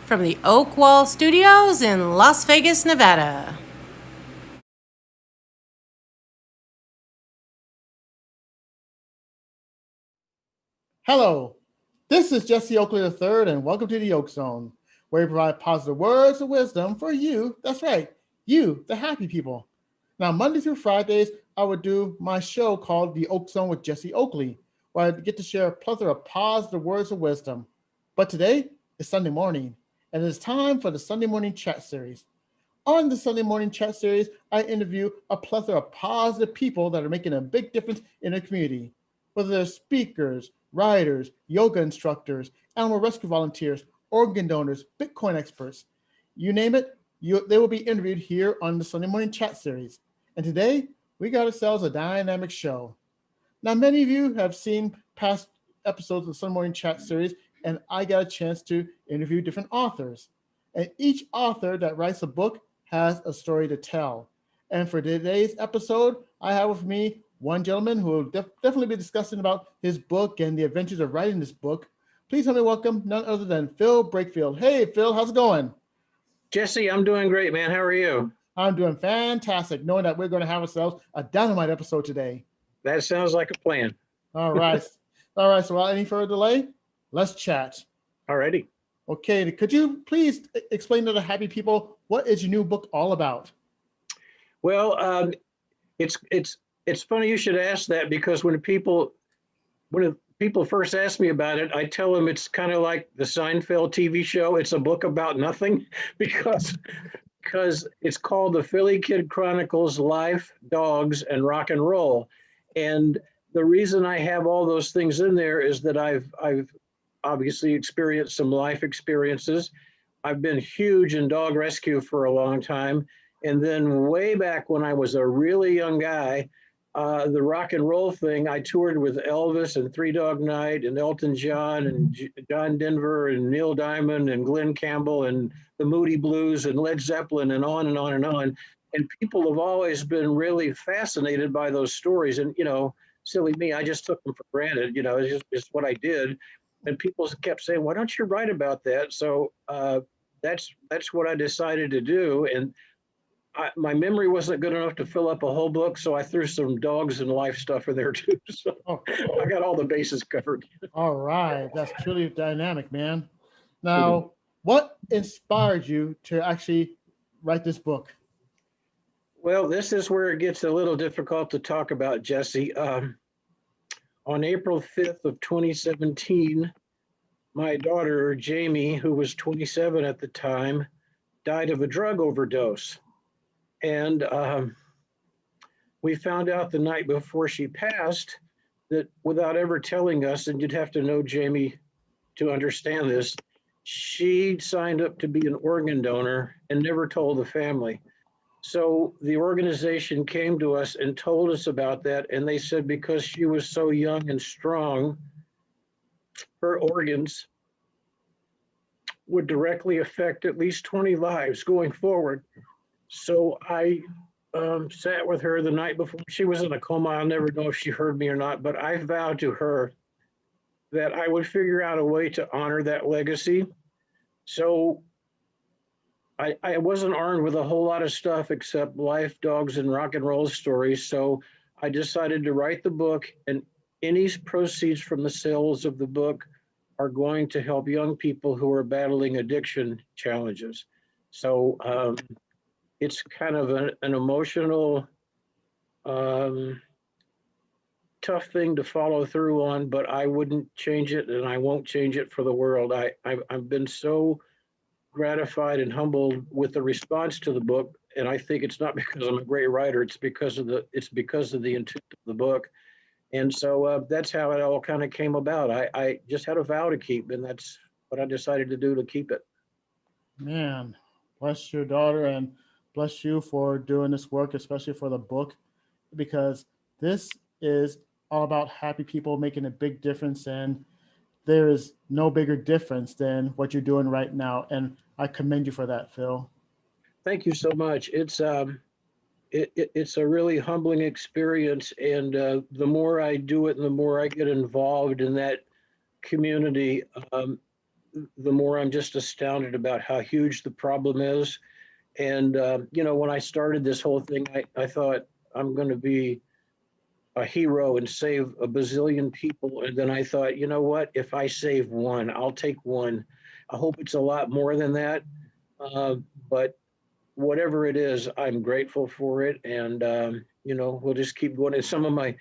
from the Oak Wall Studios in Las Vegas, Nevada. Hello, this is Jesse Oakley III, and welcome to the Oak Zone, where we provide positive words of wisdom for you. That's right, you, the happy people. Now, Monday through Fridays, I would do my show called The Oak Zone with Jesse Oakley, where I get to share a plethora of positive words of wisdom. But today is Sunday morning, and it is time for the Sunday Morning Chat Series. On the Sunday Morning Chat Series, I interview a plethora of positive people that are making a big difference in the community. Whether they're speakers, writers, yoga instructors, animal rescue volunteers, organ donors, Bitcoin experts, you name it, they will be interviewed here on the Sunday Morning Chat Series. And today, we got ourselves a dynamic show. Now, many of you have seen past episodes of the Sunday Morning Chat Series, and I got a chance to interview different authors. And each author that writes a book has a story to tell. And for today's episode, I have with me one gentleman who will definitely be discussing about his book and the adventures of writing this book. Please help me welcome none other than Phil Brakefield. Hey, Phil, how's it going? Jesse, I'm doing great, man. How are you? I'm doing fantastic, knowing that we're going to have ourselves a dynamite episode today. That sounds like a plan. All right. All right. So without any further delay, let's chat. Alrighty. Okay. Could you please explain to the happy people what is your new book all about? Well, it's funny you should ask that because when people first ask me about it, I tell them it's kind of like the Seinfeld TV show. It's a book about nothing because it's called The Philly Kid Chronicles: Life, Dogs, and Rock and Roll. And the reason I have all those things in there is that I've obviously experienced some life experiences. I've been huge in dog rescue for a long time. And then way back when I was a really young guy, the rock and roll thing, I toured with Elvis and Three Dog Night and Elton John and John Denver and Neil Diamond and Glenn Campbell and the Moody Blues and Led Zeppelin and on and on and on. And people have always been really fascinated by those stories. And, silly me, I just took them for granted. It's what I did. And people kept saying, "Why don't you write about that?" So that's what I decided to do. And my memory wasn't good enough to fill up a whole book, so I threw some dogs and life stuff in there too. So Oh, I got all the bases covered. all right. That's truly dynamic, man. Now, what inspired you to actually write this book? Well, this is where it gets a little difficult to talk about, Jesse. On April 5th of 2017, my daughter, Jamie, who was 27 at the time, died of a drug overdose. And we found out the night before she passed that without ever telling us, and you'd have to know Jamie to understand this, she signed up to be an organ donor and never told the family. So the organization came to us and told us about that. And they said because she was so young and strong, her organs would directly affect at least 20 lives going forward. So I sat with her the night before. She was in a coma. I'll never know if she heard me or not, but I vowed to her that I would figure out a way to honor that legacy. So I wasn't armed with a whole lot of stuff except life, dogs, and rock and roll stories. So I decided to write the book, and any proceeds from the sales of the book are going to help young people who are battling addiction challenges. So it's kind of an emotional, um, tough thing to follow through on, but I wouldn't change it and I won't change it for the world. I've been so gratified and humbled with the response to the book. And I think it's not because I'm a great writer, it's because of the intent of the book. And so that's how it all kind of came about. I just had a vow to keep, and that's what I decided to do to keep it. Man, bless your daughter and bless you for doing this work, especially for the book, because this is all about happy people making a big difference. And there is no bigger difference than what you're doing right now. And I commend you for that, Phil. Thank you so much. It's a really humbling experience, and the more I do it, and the more I get involved in that community, the more I'm just astounded about how huge the problem is. And, when I started this whole thing, I thought I'm going to be a hero and save a bazillion people. And then I thought, you know what? If I save one, I'll take one. I hope it's a lot more than that. Uh, but whatever it is, I'm grateful for it. And, we'll just keep going. And some of my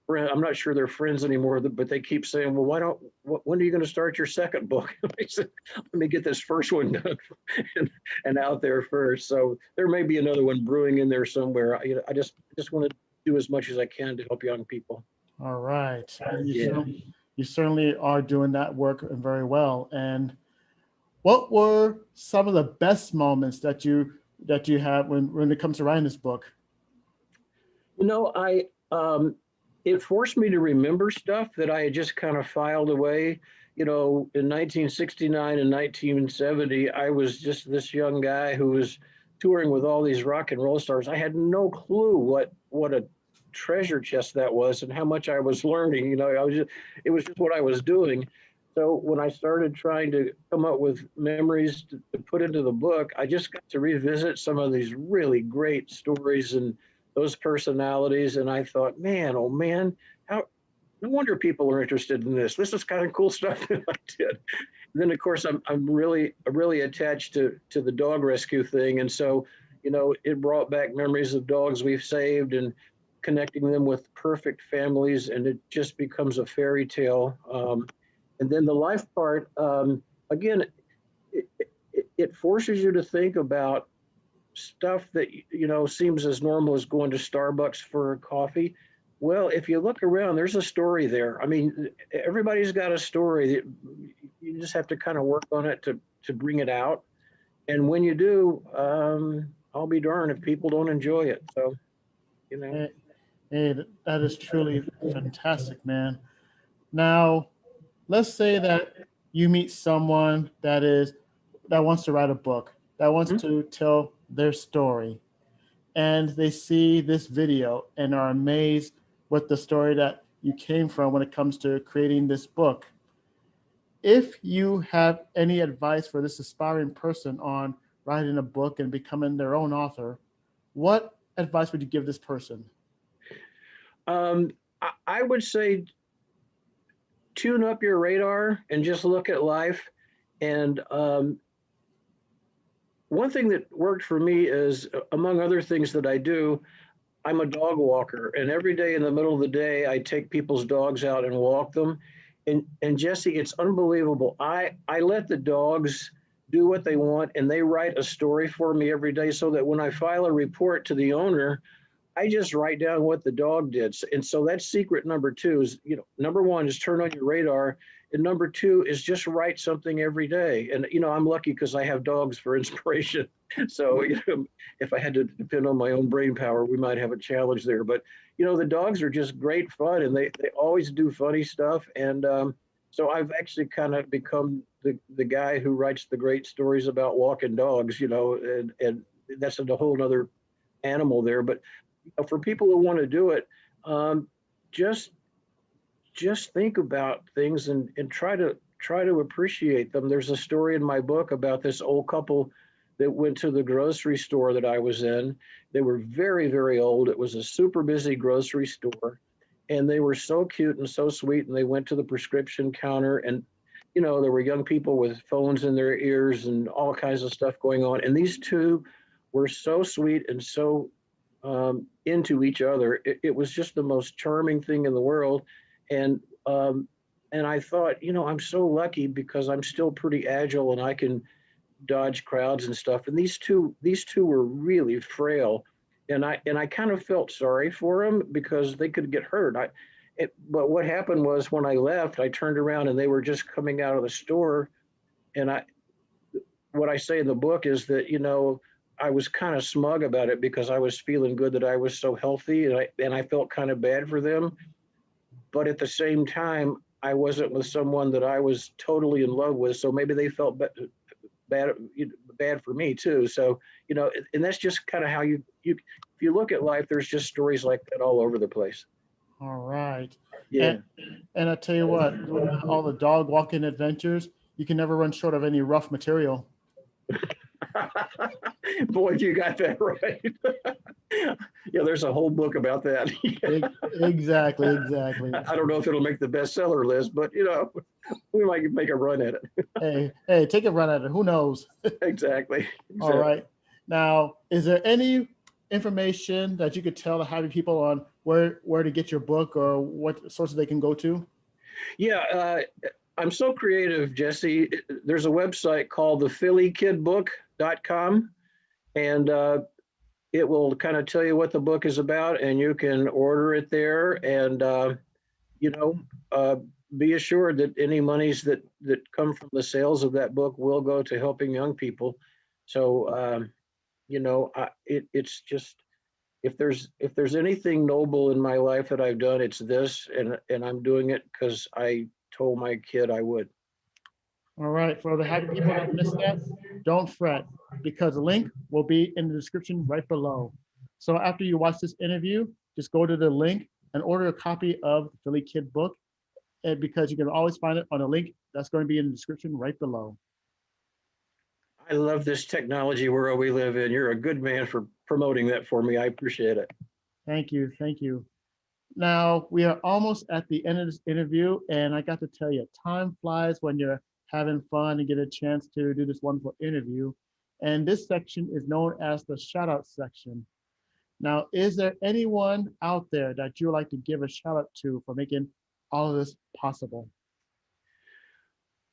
friends, I'm not sure they're friends anymore, but they keep saying, well, when are you going to start your second book? I said, let me get this first one done and out there first. So there may be another one brewing in there somewhere. I just want to do as much as I can to help young people. All right. Yeah. You certainly are doing that work very well. And what were some of the best moments that you had when it comes to writing this book? It forced me to remember stuff that I had just kind of filed away. In 1969 and 1970, I was just this young guy who was touring with all these rock and roll stars. I had no clue what a treasure chest that was and how much I was learning. It was just what I was doing. So when I started trying to come up with memories to put into the book, I just got to revisit some of these really great stories and those personalities. And I thought, man, oh man, no wonder people are interested in this. This is kind of cool stuff that I did. And then of course I'm really attached to the dog rescue thing. And so, it brought back memories of dogs we've saved and connecting them with perfect families. And it just becomes a fairy tale. And then the life part, again, it forces you to think about stuff that seems as normal as going to Starbucks for a coffee. Well, if you look around, there's a story there. I mean, everybody's got a story. You just have to kind of work on it to bring it out. And when you do, I'll be darned if people don't enjoy it. So, Hey, that is truly fantastic, man. Now, let's say that you meet someone that wants to write a book, that wants to tell their story, and they see this video and are amazed with the story that you came from when it comes to creating this book. If you have any advice for this aspiring person on writing a book and becoming their own author, what advice would you give this person? I would say tune up your radar and just look at life. And one thing that worked for me is, among other things that I do, I'm a dog walker. And every day in the middle of the day, I take people's dogs out and walk them. And Jesse, it's unbelievable. I let the dogs do what they want, and they write a story for me every day, so that when I file a report to the owner, I just write down what the dog did. And so that's secret number two is, number one is turn on your radar. And number two is just write something every day. And, I'm lucky because I have dogs for inspiration. So, if I had to depend on my own brain power, we might have a challenge there. But, the dogs are just great fun, and they always do funny stuff. And so I've actually kind of become the guy who writes the great stories about walking dogs, and that's a whole other animal there. But for people who want to do it, just think about things and try to appreciate them. There's a story in my book about this old couple that went to the grocery store that I was in. They were very, very old. It was a super busy grocery store, and they were so cute and so sweet. And they went to the prescription counter, and there were young people with phones in their ears and all kinds of stuff going on. And these two were so sweet and so into each other. It was just the most charming thing in the world. And I thought, I'm so lucky because I'm still pretty agile and I can dodge crowds and stuff. And these two were really frail, and I kind of felt sorry for them because they could get hurt. But what happened was, when I left, I turned around and they were just coming out of the store. And what I say in the book is that, I was kind of smug about it because I was feeling good that I was so healthy, and I felt kind of bad for them. But at the same time, I wasn't with someone that I was totally in love with. So maybe they felt bad for me too. So, and that's just kind of how if you look at life, there's just stories like that all over the place. All right. Yeah. And I tell you what, all the dog walking adventures, You can never run short of any rough material. Boy, you got that right. Yeah, there's a whole book about that. Exactly, exactly. I don't know if it'll make the bestseller list, but we might make a run at it. Hey, take a run at it. Who knows? Exactly. All right. Now, is there any information that you could tell the happy people on where to get your book or what sources they can go to? Yeah, I'm so creative, Jesse. There's a website called thefillykidbook.com, and it will kind of tell you what the book is about, and you can order it there. And be assured that any monies that come from the sales of that book will go to helping young people. So it's just, if there's anything noble in my life that I've done, it's this, and I'm doing it because I told my kid I would. All right, for the happy people that missed that, don't fret, because the link will be in the description right below. So after you watch this interview, just go to the link and order a copy of the Philly Kid book, and because you can always find it on a link that's going to be in the description right below. I love this technology world we live in. You're a good man for promoting that for me. I appreciate it. Thank you, thank you. Now, we are almost at the end of this interview, and I got to tell you, time flies when you're having fun and get a chance to do this wonderful interview. And this section is known as the shout out section. Now, is there anyone out there that you would like to give a shout out to for making all of this possible?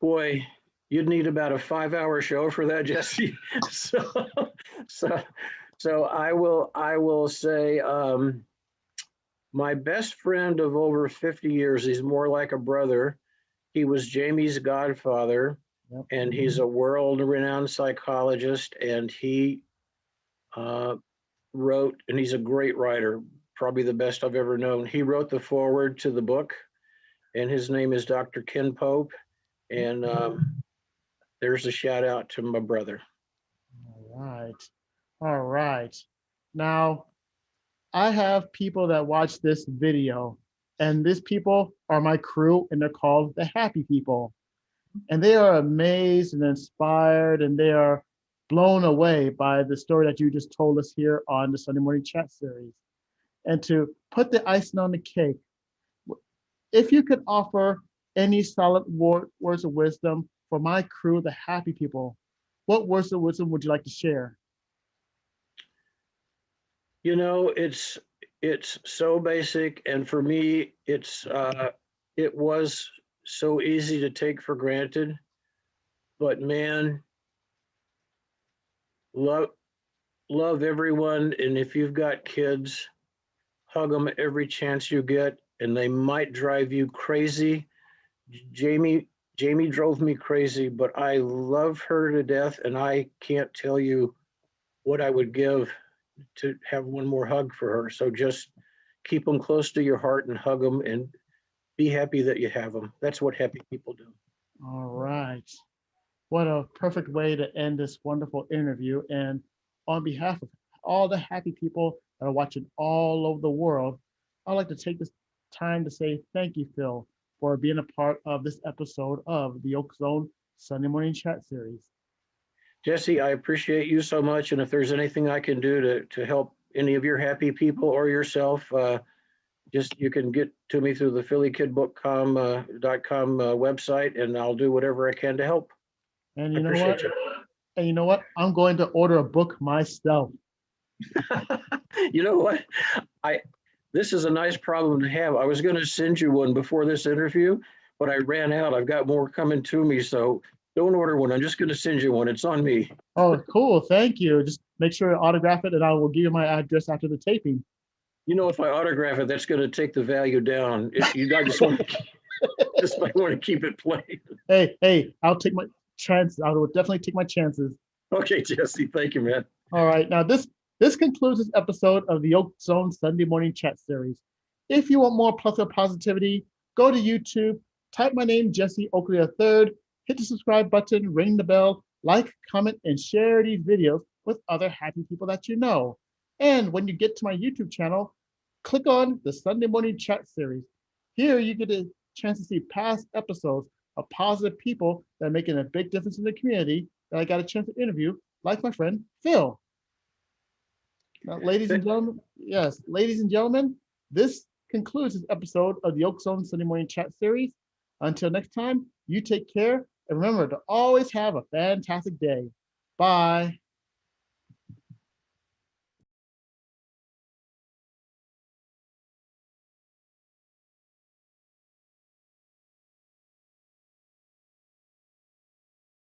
Boy, you'd need about a 5-hour show for that, Jesse. So I will say, my best friend of over 50 years, he's more like a brother. He was Jamie's godfather, Yep. and he's a world-renowned psychologist, and he wrote, and he's a great writer, probably the best I've ever known. He wrote the foreword to the book, and his name is Dr. Ken Pope, and there's a shout out to my brother. All right. All right. Now, I have people that watch this video, and these people are my crew, and they're called the Happy People. And they are amazed and inspired, and they are blown away by the story that you just told us here on the Sunday Morning Chat series. And to put the icing on the cake, if you could offer any solid words of wisdom for my crew, the Happy People, what words of wisdom would you like to share? It's so basic, and for me, it was so easy to take for granted. But man, love everyone, and if you've got kids, hug them every chance you get, and they might drive you crazy. Jamie drove me crazy, but I love her to death, and I can't tell you what I would give to have one more hug for her. So just keep them close to your heart and hug them, and be happy that you have them. That's what happy people do. All right. What a perfect way to end this wonderful interview. And on behalf of all the happy people that are watching all over the world, I'd like to take this time to say thank you, Phil, for being a part of this episode of the Oak Zone Sunday Morning Chat series. Jesse, I appreciate you so much. And if there's anything I can do to help any of your happy people or yourself, you can get to me through the phillykidbook.com website, and I'll do whatever I can to help. And you know what? I'm going to order a book myself. You know what? This is a nice problem to have. I was going to send you one before this interview, but I ran out. I've got more coming to me, so don't order one. I'm just going to send you one. It's on me. Oh, cool. Thank you. Just make sure to autograph it, and I will give you my address after the taping. If I autograph it, that's going to take the value down. I just might want to keep it plain. Hey, I'll take my chances. I will definitely take my chances. Okay, Jesse. Thank you, man. All right. Now, this concludes this episode of the Oak Zone Sunday Morning Chat series. If you want more plus or positivity, go to YouTube, type my name, Jesse Oakley III, hit the subscribe button, ring the bell, like, comment, and share these videos with other happy people that you know. And when you get to my YouTube channel, click on the Sunday Morning Chat series. Here you get a chance to see past episodes of positive people that are making a big difference in the community that I got a chance to interview, like my friend Phil. Now, ladies and gentlemen, yes, ladies and gentlemen, this concludes this episode of the Oak Zone Sunday Morning Chat Series. Until next time, you take care and remember to always have a fantastic day. Bye.